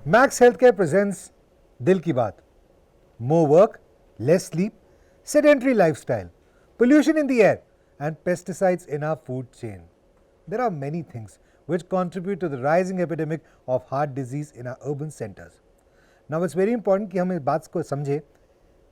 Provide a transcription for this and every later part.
Max Healthcare presents Dil Ki Baat. More work, less sleep, sedentary lifestyle, pollution in the air, and pesticides in our food chain. There are many things which contribute to the rising epidemic of heart disease in our urban centers. Now it's very important कि हम इस बात को समझें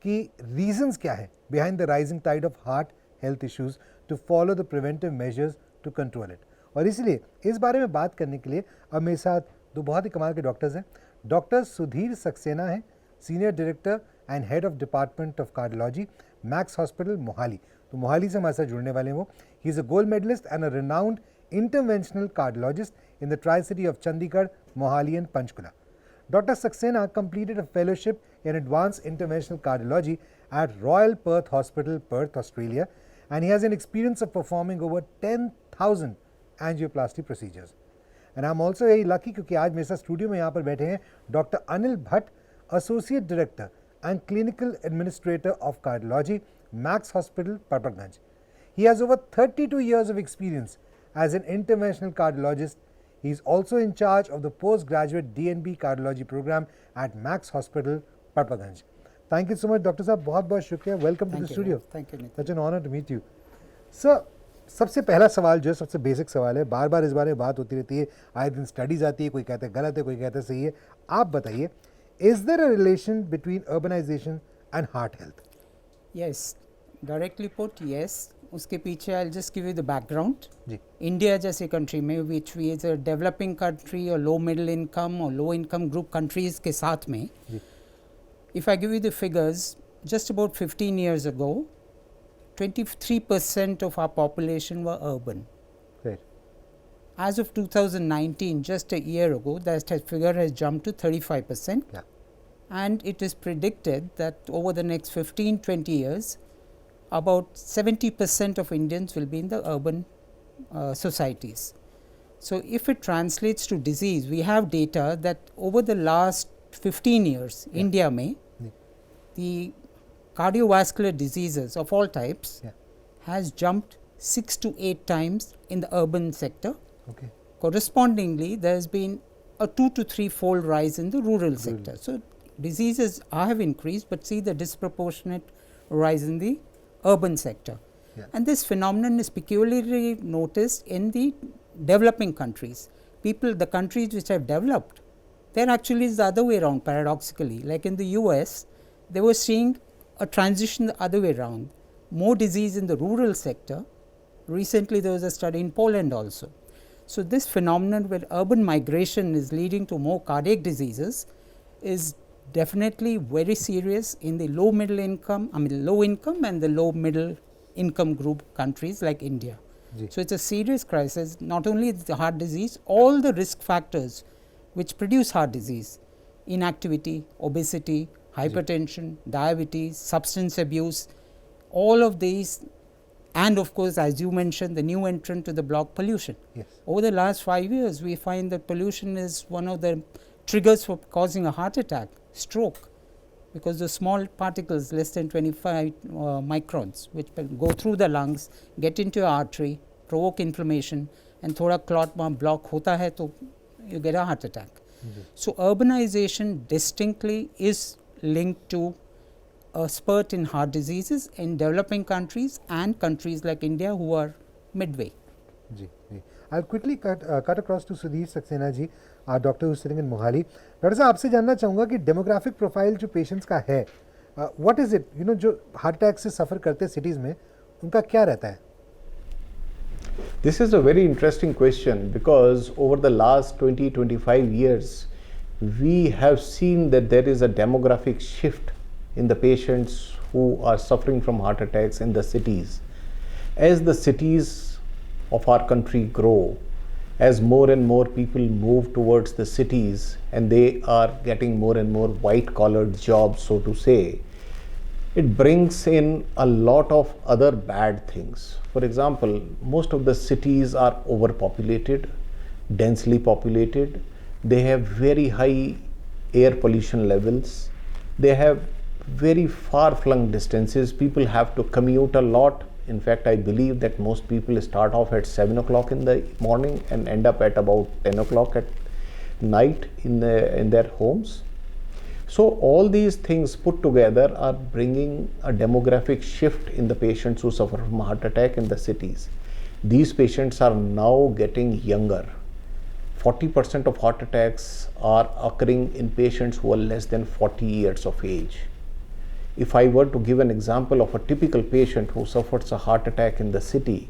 कि reasons क्या है behind the rising tide of heart health issues to follow the preventive measures to control it. और इसलिए इस बारे में बात करने के लिए अब मेरे साथ दो बहुत ही कमाल के डॉक्टर्स हैं. डॉक्टर सुधीर सक्सेना हैं, senior director and head of department of cardiology, max Hospital Mohali. तो मोहाली से हमारे साथ जुड़ने वाले हैं वो. He is a gold medalist and a renowned interventional cardiologist in the Tri-City of Chandigarh, Mohali and Panchkula. Dr. Saxena completed a fellowship in advanced interventional cardiology at Royal Perth Hospital, Perth, Australia, and he has an experience of performing over 10,000 angioplasty procedures. And I'm also very lucky क्योंकि आज मेरे साथ studio में यहाँ पर बैठे हैं doctor Anil Bhatt, associate director and clinical administrator of cardiology, max hospital, Patparganj. He has over 32 years of experience as an interventional cardiologist. He is also in charge of the postgraduate DNB cardiology program at Max Hospital, Parpaganj. Thank you so much, Dr. Saab. बहुत बहुत शुक्रिया. Welcome to the studio. Thank you, Nitin. Such an honor to meet you. Sir, सबसे पहला सवाल जो है सबसे basic सवाल है, बार बार इस बारे में बात होती रहती है, आए दिन स्टडीज आती है, कोई कहता है गलत है, कोई कहता है सही है. आप बताइए, is there a relation between urbanization and heart health? Yes, directly put, yes. उसके पीछे I'll just give you the background. जी. इंडिया जैसे कंट्री में which is a developing country or low middle income or low income group countries के साथ में, जी. if I give you the figures, just about 15 years ago, 23% of our population were urban. Right. As of 2019, just a year ago, that figure has jumped to 35%. Yeah. And it is predicted that over the next 15-20 years, about 70% of Indians will be in the urban societies. So, if it translates to disease, we have data that over the last 15 years, Yeah. India mein, Yeah. the cardiovascular diseases of all types Yeah. has jumped 6 to 8 times in the urban sector. Okay. Correspondingly, there has been a 2 to 3 fold rise in the rural sector. So, diseases have increased, but see the disproportionate rise in the urban sector. Yeah. And this phenomenon is peculiarly noticed in the developing countries. The countries which have developed, they are actually the other way around paradoxically. Like in the US, they were seeing a transition the other way around. More disease in the rural sector. Recently, there was a study in Poland also. So, this phenomenon where urban migration is leading to more cardiac diseases is definitely very serious in the low income and the low middle income group countries like India. Ji. So, it is a serious crisis. Not only the heart disease, all the risk factors which produce heart disease, inactivity, obesity, hypertension, diabetes, substance abuse, all of these, and of course, as you mentioned, the new entrant to the block, pollution. Yes. Over the last 5 years, we find that pollution is one of the triggers for causing a heart attack, stroke, because the small particles less than 25 microns which go through the lungs, get into your artery, provoke inflammation, and thoda clot वहाँ block होता है तो you get a heart attack. So, urbanization distinctly is linked to a spurt in heart diseases in developing countries and countries like India who are midway. जी, जी. I'll quickly cut across to Sudhir Saxena ji, our doctor who's sitting in Mohali. Doctor साहब आपसे जानना चाहूँगा कि demographic profile जो patients का है, what is it, you know, जो हार्ट अटैक से सफ़र करते हैं सिटीज़ में, उनका क्या रहता है? This is a very interesting question because over the last 20-25 years, we have seen that there is a demographic shift in the patients who are suffering from heart attacks in the cities. As the cities of our country grow, as more and more people move towards the cities and they are getting more and more white-collared jobs, so to say, it brings in a lot of other bad things. For example, most of the cities are overpopulated, densely populated. They have very high air pollution levels. They have very far-flung distances. People have to commute a lot. In fact, I believe that most people start off at 7 o'clock in the morning and end up at about 10 o'clock at night in their homes. So all these things put together are bringing a demographic shift in the patients who suffer from heart attack in the cities. These patients are now getting younger. 40% of heart attacks are occurring in patients who are less than 40 years of age. If I were to give an example of a typical patient who suffers a heart attack in the city,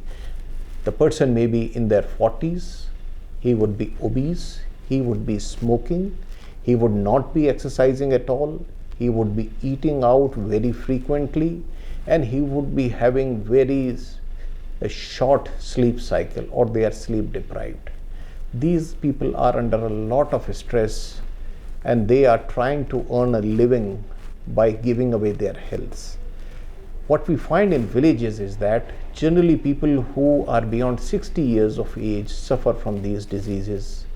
the person may be in their 40s, he would be obese, he would be smoking, he would not be exercising at all, he would be eating out very frequently, and he would be having a short sleep cycle, or they are sleep deprived. These people are under a lot of stress and they are trying to earn a living by giving away their health. What we find in villages is that generally people who are beyond 60 years of age suffer from these diseases.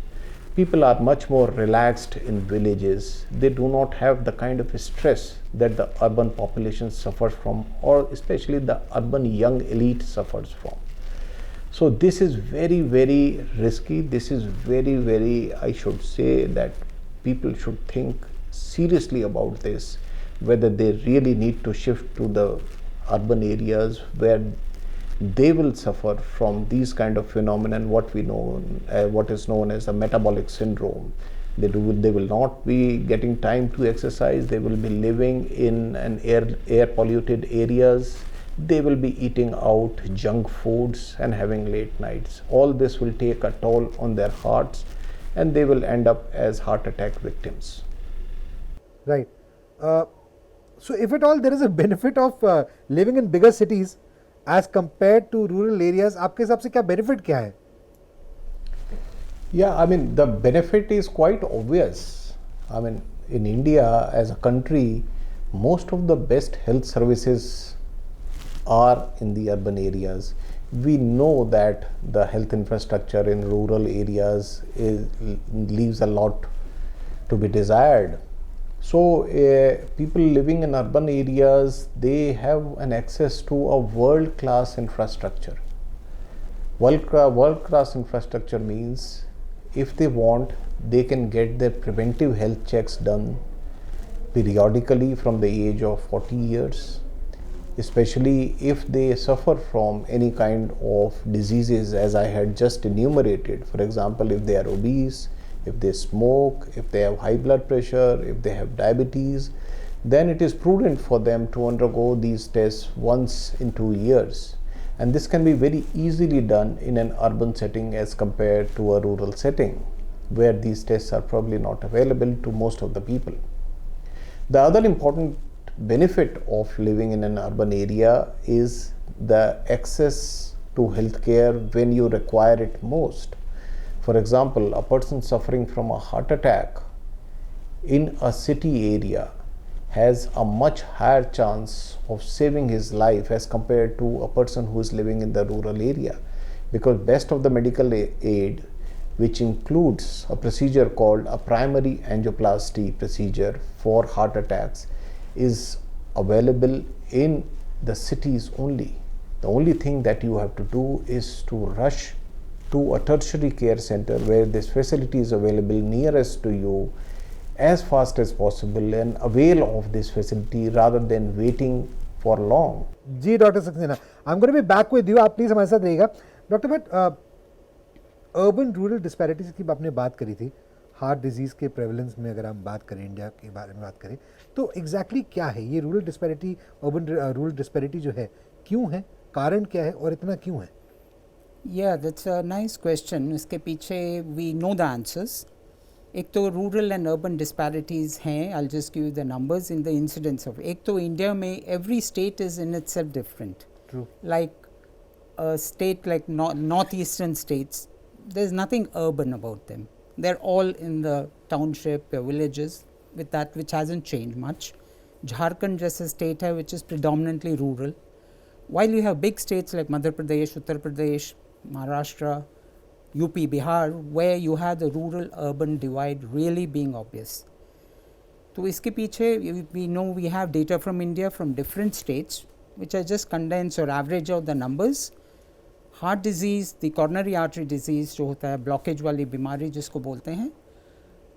People are much more relaxed in villages. They do not have the kind of stress that the urban population suffers from, or especially the urban young elite suffers from. So this is very, very risky. This is very, I should say that people should think seriously about this, whether they really need to shift to the urban areas where they will suffer from these kind of phenomenon, what is known as a metabolic syndrome. They will not be getting time to exercise. They will be living in an air polluted areas. They will be eating out junk foods and having late nights. All this will take a toll on their hearts and they will end up as heart attack victims. Right. So if at all there is a benefit of living in bigger cities as compared to rural areas, आपके हिसाब से क्या benefit क्या है? Yeah, I mean the benefit is quite obvious. I mean in India as a country, most of the best health services are in the urban areas. We know that the health infrastructure in rural areas leaves a lot to be desired. So people living in urban areas, they have an access to a world-class infrastructure. World-class infrastructure means if they want, they can get their preventive health checks done periodically from the age of 40 years, especially if they suffer from any kind of diseases as I had just enumerated. For example, if they are obese, if they smoke, if they have high blood pressure, if they have diabetes, then it is prudent for them to undergo these tests once in 2 years. And this can be very easily done in an urban setting as compared to a rural setting, where these tests are probably not available to most of the people. The other important benefit of living in an urban area is the access to healthcare when you require it most. For example, a person suffering from a heart attack in a city area has a much higher chance of saving his life as compared to a person who is living in the rural area, because best of the medical aid, which includes a procedure called a primary angioplasty procedure for heart attacks, is available in the cities only. The only thing that you have to do is to rush to a tertiary care center where this facility is available nearest to you as fast as possible and avail of this facility rather than waiting for long. जी doctor Saxena, I am going to be back with you, आप please हमारे साथ रहिएगा. Doctor but urban rural disparities की आपने बात करी थी, हार्ट डिजीज़ के प्रेवलेंस में अगर हम बात करें, इंडिया के बारे में बात करें, तो एग्जैक्टली क्या है ये rural disparity, urban rural disparity जो है, क्यों है, कारण क्या है और इतना क्यों है? Yeah, that's a nice question. इसके पीछे we know the answers. एक तो रूरल एंड अर्बन डिस्पैरिटीज़ हैं. I'll just give you the numbers in the incidence of. एक तो इंडिया में every state is in itself different. True. Like a state like northeastern states, there's nothing urban about them. They're all in the township or villages, with that which hasn't changed much. Jharkhand जैसा state है which is predominantly rural. While you have big states like Madhya Pradesh, Uttar Pradesh, Maharashtra, UP, Bihar, where you have the rural-urban divide really being obvious. तो इसके पीछे we know we have data from India from different states, which are just condensed or average of the numbers. Heart disease, the coronary artery disease जो होता है, blockage वाली बीमारी जिसको बोलते हैं,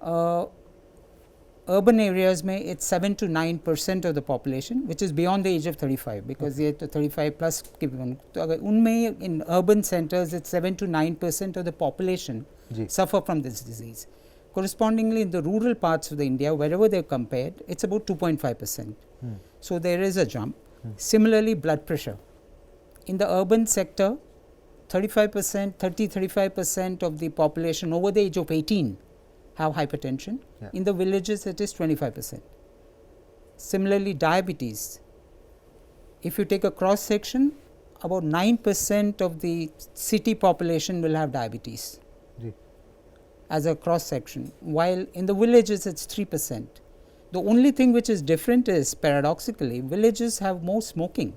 Urban areas में it's 7 to 9% of the population which is beyond the age of 35 because ये तो 35 plus के तो अगर उनमें in urban centers it's 7 to 9% of the population suffer from this disease. Correspondingly, in the rural parts of the India, wherever they are compared, it's about 2.5%. So there is a jump. Similarly, blood pressure. In the urban sector, 35% of the population over the age of 18 have hypertension. In the villages, it is 25%. Similarly, diabetes. If you take a cross section, about 9% of the city population will have diabetes as a cross section, while in the villages it's 3%. The only thing which is different is, paradoxically, villages have more smoking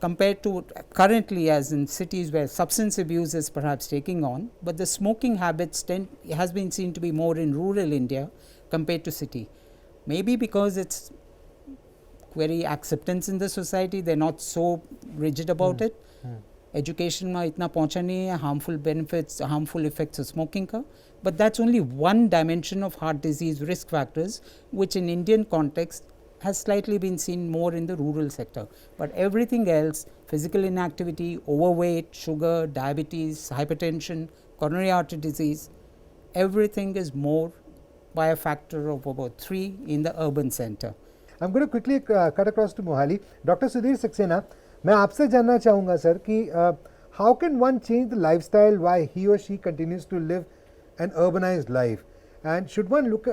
compared to currently as in cities where substance abuse is perhaps taking on, but the smoking habits has been seen to be more in rural India compared to city. Maybe because it's very acceptance in the society, they are not so rigid about it. Education में इतना पहुँचा नहीं है, harmful benefits, harmful effects of smoking का, but that's only one dimension of heart disease risk factors which in Indian context has slightly been seen more in the rural sector. But everything else, physical inactivity, overweight, sugar, diabetes, hypertension, coronary artery disease, everything is more by a factor of about 3 in the urban center. I'm going to quickly cut across to Mohali. Dr. Sudhir Saxena, मैं आपसे जानना चाहूँगा sir कि how can one change the lifestyle while he or she continues to live an urbanized life, and should one look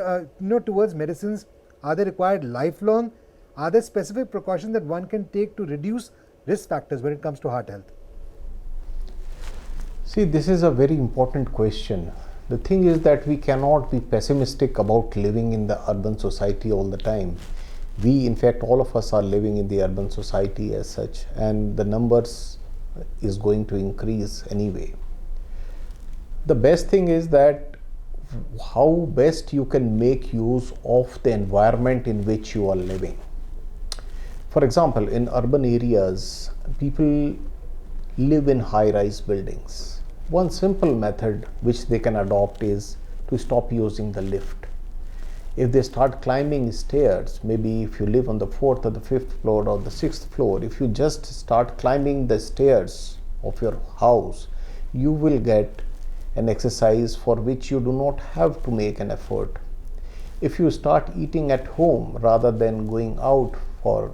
towards medicines? Are they required lifelong? Are there specific precautions that one can take to reduce risk factors when it comes to heart health? See, this is a very important question. The thing is that we cannot be pessimistic about living in the urban society all the time. We, in fact, all of us are living in the urban society as such, and the numbers is going to increase anyway. The best thing is that how best you can make use of the environment in which you are living. For example, in urban areas, people live in high-rise buildings. One simple method which they can adopt is to stop using the lift. If they start climbing stairs, maybe if you live on the 4th or the 5th floor or the 6th floor, if you just start climbing the stairs of your house, you will get an exercise for which you do not have to make an effort. If you start eating at home rather than going out for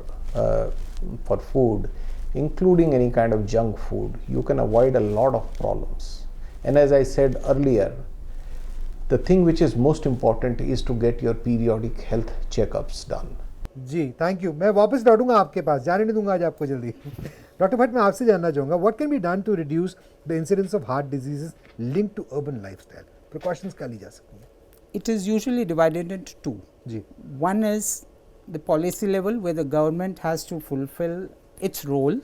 food, including any kind of junk food, you can avoid a lot of problems. And as I said earlier, the thing which is most important is to get your periodic health checkups done. जी, thank you. मैं वापस लौटूंगा आपके पास, जाने नहीं दूंगा आज आपको जल्दी. डॉक्टर भट्ट, मैं आपसे जानना चाहूँगा, what can be done to reduce the incidence of heart diseases linked to urban lifestyle? Precautions क्या ली जा सकती हैं? It is usually divided into two. Ji. One is the policy level where the government has to fulfill its role.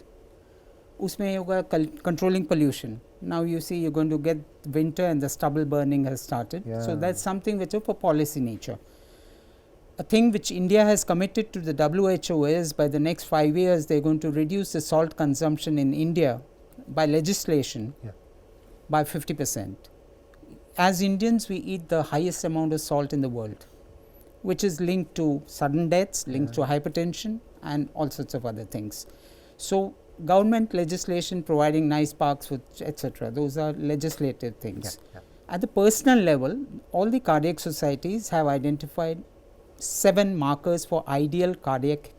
उसमें होगा controlling pollution. Now you see you're going to get winter and the stubble burning has started. So that's something which is for policy nature. A thing which India has committed to the WHO is by the next 5 years they're going to reduce the salt consumption in India by legislation by 50%. As Indians, we eat the highest amount of salt in the world, which is linked to sudden deaths, linked to hypertension and all sorts of other things. So government legislation providing nice parks, etc., those are legislative things. At the personal level, all the cardiac societies have identified 7 markers for ideal cardiac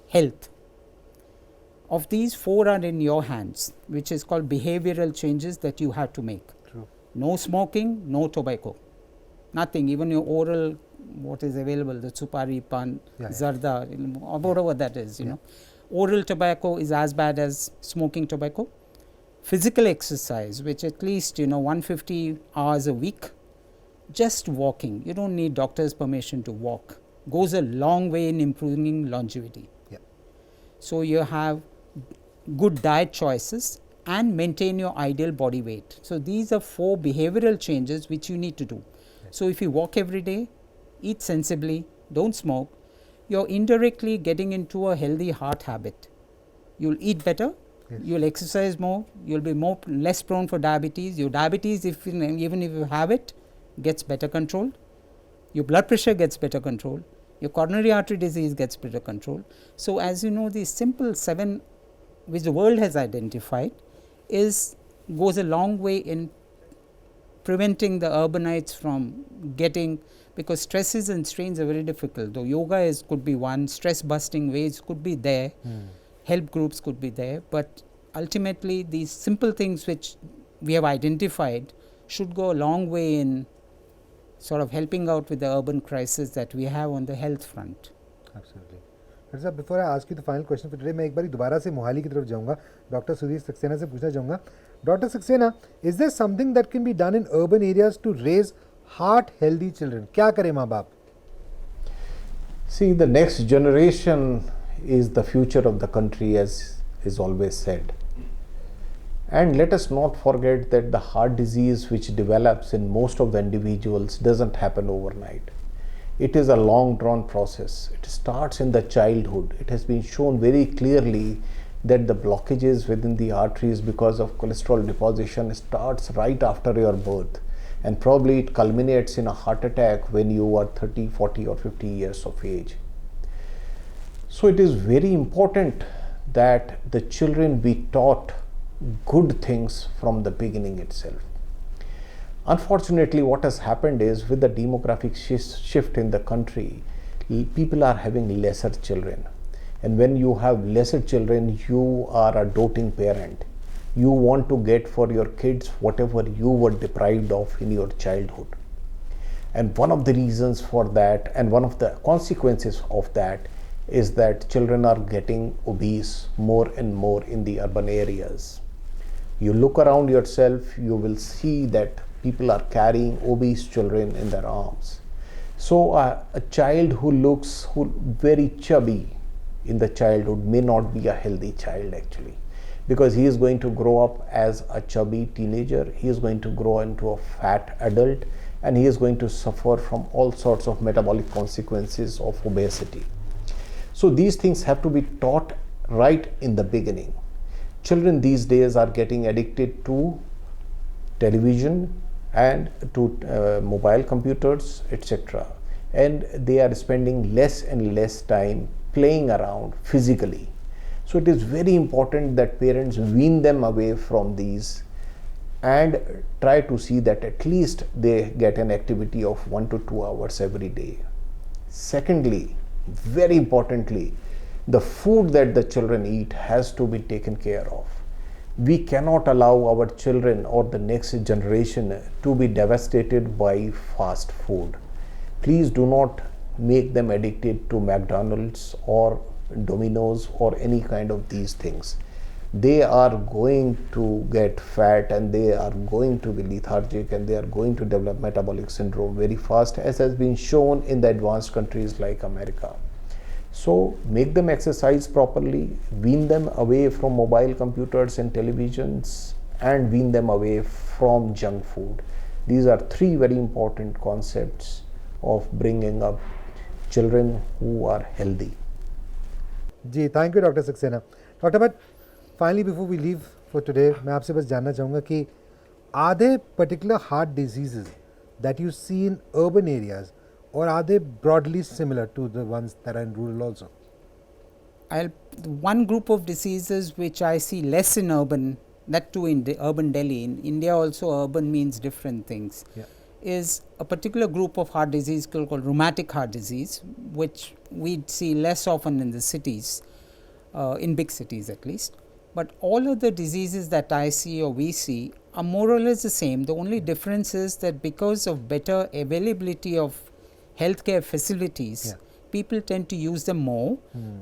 health. Of these, 4 are in your hands, which is called behavioral changes that you have to make. True. No smoking, no tobacco, nothing, even your oral, what is available, the supari, pan, zarda, or whatever that is, you know. Oral tobacco is as bad as smoking tobacco. Physical exercise, which at least 150 hours a week, just walking, you don't need doctor's permission to walk, goes a long way in improving longevity. So you have good diet choices and maintain your ideal body weight. So these are 4 behavioral changes which you need to do. So if you walk every day, eat sensibly, don't smoke, you're indirectly getting into a healthy heart habit. You'll eat better, you'll exercise more, you'll be less prone for diabetes. Your diabetes, even if you have it, gets better controlled. your blood pressure gets better control, your coronary artery disease gets better control. So, as you know, these simple 7 which the world has identified goes a long way in preventing the urbanites from getting, because stresses and strains are very difficult. Though yoga could be one, stress busting ways could be there, help groups could be there, but ultimately these simple things which we have identified should go a long way in sort of helping out with the urban crisis that we have on the health front. Absolutely. Sir, before I ask you the final question for today, मैं एक बारी दोबारा से मोहाली की तरफ जाऊंगा, doctor Sudhir Saxena से पूछना चाहूँगा, doctor Saxena, is there something that can be done in urban areas to raise heart healthy children? क्या करें माँ बाप? See, the next generation is the future of the country, as is always said. And let us not forget that the heart disease which develops in most of the individuals doesn't happen overnight. It is a long drawn process. It starts in the childhood. It has been shown very clearly that the blockages within the arteries because of cholesterol deposition starts right after your birth, and probably it culminates in a heart attack when you are 30, 40 or 50 years of age. So it is very important that the children be taught good things from the beginning itself. Unfortunately, what has happened is, with the demographic shift in the country, people are having lesser children. And when you have lesser children, you are a doting parent. You want to get for your kids whatever you were deprived of in your childhood. And one of the reasons for that, and one of the consequences of that, is that children are getting obese more and more in the urban areas. You look around yourself, you will see that people are carrying obese children in their arms. So a child who looks very chubby in the childhood may not be a healthy child actually, because he is going to grow up as a chubby teenager, he is going to grow into a fat adult, and he is going to suffer from all sorts of metabolic consequences of obesity. So these things have to be taught right in the beginning. Children these days are getting addicted to television and to mobile computers, etc. And they are spending less and less time playing around physically. So it is very important that parents wean them away from these and try to see that at least they get an activity of 1 to 2 hours every day. Secondly, very importantly, the food that the children eat has to be taken care of. We cannot allow our children or the next generation to be devastated by fast food. Please do not make them addicted to McDonald's or Domino's or any kind of these things. They are going to get fat and they are going to be lethargic and they are going to develop metabolic syndrome very fast, as has been shown in the advanced countries like America. So make them exercise properly, wean them away from mobile computers and televisions, and wean them away from junk food. These are 3 very important concepts of bringing up children who are healthy. Ji, thank you Dr. Saxena. Dr. Bhatt, finally before we leave for today, मैं आपसे बस जानना चाहूँगा कि are there particular heart diseases that you see in urban areas, or are they broadly similar to the ones that are in rural also? One group of diseases which I see less in urban, that too in urban Delhi, in India also urban means different things, is a particular group of heart disease called rheumatic heart disease, which we see less often in the cities, in big cities at least. But all other diseases that I see or we see are more or less the same. The only difference is that because of better availability of healthcare facilities, people tend to use them more,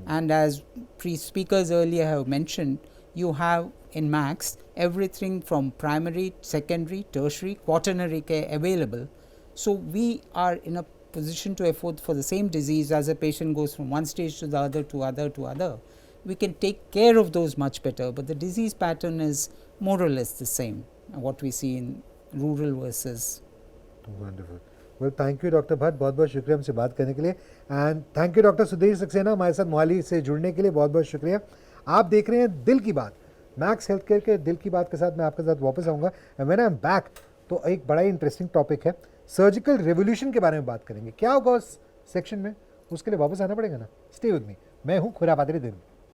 and as speakers earlier have mentioned, you have in Max everything from primary, secondary, tertiary, quaternary care available. So we are in a position to afford for the same disease, as a patient goes from one stage to the other to other to other, we can take care of those much better, but the disease pattern is more or less the same, what we see in rural versus. Wonderful. Well, thank you Dr. Bhatt, बहुत बहुत शुक्रिया हमसे बात करने के लिए, and thank you Dr. Sudhir Saxena हमारे साथ मोहाली से जुड़ने के लिए, बहुत बहुत शुक्रिया. आप देख रहे हैं दिल की बात, मैक्स हेल्थ केयर के दिल की बात के साथ मैं आपके साथ वापस आऊँगा, and when I am back तो एक बड़ा ही इंटरेस्टिंग टॉपिक है, सर्जिकल रेवोल्यूशन के बारे में बात करेंगे। क्या होगा उस सेक्शन में, उसके लिए वापस आना पड़ेगा ना। स्टे विद मी, मैं हूं खुराफाती नितिन।